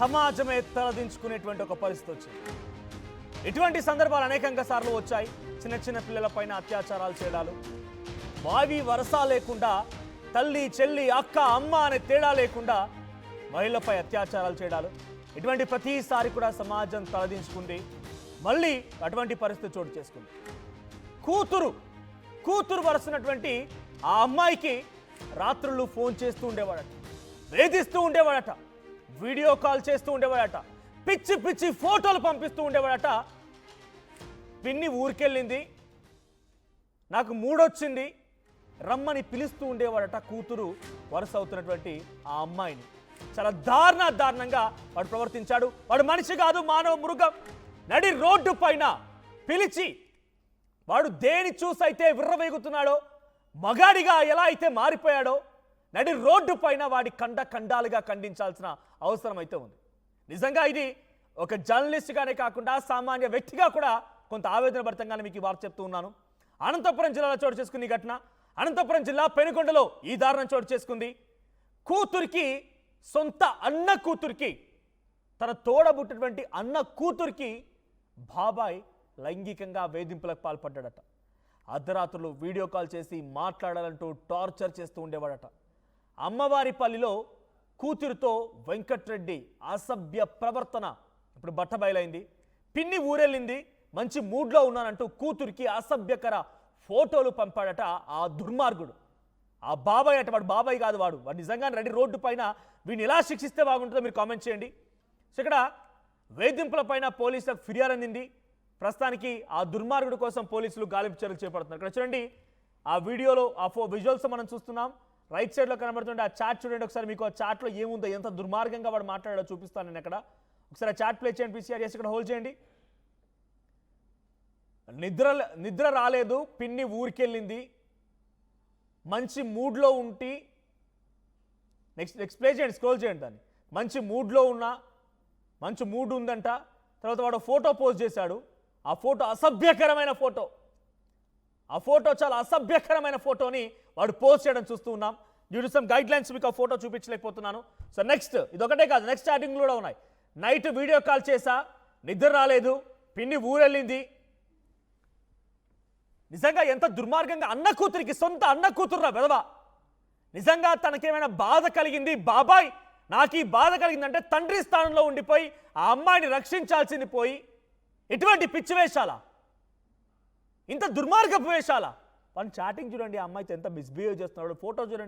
సమాజమే తలదించుకునేటువంటి ఒక పరిస్థితి వచ్చింది. ఇటువంటి సందర్భాలు అనేకంగా సార్లు వచ్చాయి. చిన్న చిన్న పిల్లలపైన అత్యాచారాలు చేయడాలు, వావి వరస లేకుండా తల్లి చెల్లి అక్క అమ్మ అనే తేడా లేకుండా మహిళలపై అత్యాచారాలు చేయడాలు, ఇటువంటి ప్రతిసారి కూడా సమాజం తలదించుకుంది. మళ్ళీ అటువంటి పరిస్థితి చోటు చేసుకుంది. కూతురు వరుసనటువంటి ఆ అమ్మాయికి రాత్రులు ఫోన్ చేస్తూ ఉండేవాడట, వేధిస్తూ ఉండేవాడట, వీడియో కాల్ చేస్తూ ఉండేవాడట, పిచ్చి పిచ్చి ఫోటోలు పంపిస్తూ ఉండేవాడట. పిన్ని ఊరికెళ్ళింది, నాకు మూడొచ్చింది, రమ్మని పిలుస్తూ ఉండేవాడట కూతురు వరుస అవుతున్నటువంటి ఆ అమ్మాయిని. చాలా దారుణంగా వాడు ప్రవర్తించాడు. వాడు మనిషి కాదు, మానవ మృగం. నడి రోడ్డు పైన పిలిచి వాడు దేని చూసైతే విర్రవేగుతున్నాడో, మగాడిగా ఎలా అయితే మారిపోయాడో, నడి రోడ్డు పైన వాడి ఖండాలుగా ఖండించాల్సిన అవసరం అయితే ఉంది. నిజంగా ఇది ఒక జర్నలిస్ట్గానే కాకుండా సామాన్య వ్యక్తిగా కూడా కొంత ఆవేదన భరితంగానే మీకు ఈ వార్త చెప్తూ ఉన్నాను. అనంతపురం జిల్లాలో చోటు చేసుకుంది ఈ ఘటన. అనంతపురం జిల్లా పెనుకొండలో ఈ దారుణం చోటు చేసుకుంది. కూతురికి, సొంత అన్న కూతురికి, తన తోడబుట్టినటువంటి అన్న కూతురికి బాబాయ్ లైంగికంగా వేధింపులకు పాల్పడ్డాడట. అర్ధరాత్రులు వీడియో కాల్ చేసి మాట్లాడాలంటూ టార్చర్ చేస్తూ ఉండేవాడట. అమ్మవారిపల్లిలో కూతురుతో వెంకట్రెడ్డి అసభ్య ప్రవర్తన ఇప్పుడు బట్టబయలైంది. పిన్ని ఊరెళ్ళింది, మంచి మూడ్లో ఉన్నానంటూ కూతురికి అసభ్యకర ఫోటోలు పంపాడట ఆ దుర్మార్గుడు. ఆ బాబాయ్ అట, వాడు బాబాయ్ కాదు, వాడు నిజంగా రెడీ రోడ్డు పైన వీడిని ఎలా శిక్షిస్తే బాగుంటుందో మీరు కామెంట్ చేయండి. సో ఇక్కడ వేధింపుల పైన పోలీసులకు ఫిర్యాదు అందింది. ప్రస్తుతానికి ఆ దుర్మార్గుడు కోసం పోలీసులు గాలింపు చర్యలు చేపడుతున్నారు. ఇక్కడ చూడండి, ఆ వీడియోలో ఆ విజువల్స్ మనం చూస్తున్నాం. రైట్ సైడ్లో కనబడుతుంటే ఆ చాట్ చూడండి ఒకసారి. మీకు ఆ చాట్లో ఏముందో, ఎంత దుర్మార్గంగా వాడు మాట్లాడాడో చూపిస్తాను నేను అక్కడ. ఒకసారి ఆ చాట్ ప్లే చేయండి, పీసీఆర్ చేసి ఇక్కడ హోల్డ్ చేయండి. నిద్ర రాలేదు, పిన్ని ఊరికెళ్ళింది, మంచి మూడ్లో ఉండి, నెక్స్ట్ ప్లే చేయండి, స్క్రోల్ చేయండి దాన్ని. మంచి మూడ్లో ఉన్నా, మంచి మూడ్ ఉందంట. తర్వాత వాడు ఫోటో పోస్ట్ చేశాడు. ఆ ఫోటో అసభ్యకరమైన ఫోటో, ఆ ఫోటో చాలా అసభ్యకరమైన ఫోటోని వాడు పోస్ట్ చేయడం చూస్తూ ఉన్నాం. Due to some guide lines మీకు ఆ ఫోటో చూపించలేకపోతున్నాను. సో నెక్స్ట్ ఇదొకటే కాదు, నెక్స్ట్ చాటింగ్ కూడా ఉన్నాయి. నైట్ వీడియో కాల్ చేసా, నిద్ర రాలేదు, పిన్ని ఊరెళ్ళింది. నిజంగా ఎంత దుర్మార్గంగా, అన్న కూతురికి, సొంత అన్న కూతురురా వెదవా. నిజంగా తనకేమైనా బాధ కలిగింది, బాబాయ్ నాకు ఈ బాధ కలిగిందంటే తండ్రి స్థానంలో ఉండిపోయి ఆ అమ్మాయిని రక్షించాల్సింది పోయి ఎటువంటి పిచ్చి వేషాలా, ఇంత దుర్మార్గపు వేషాలా. వాడిని చాటింగ్ చూడండి, ఆ అమ్మాయితో ఎంత మిస్బిహేవ్ చేస్తున్నాడు. ఫోటో చూడండి.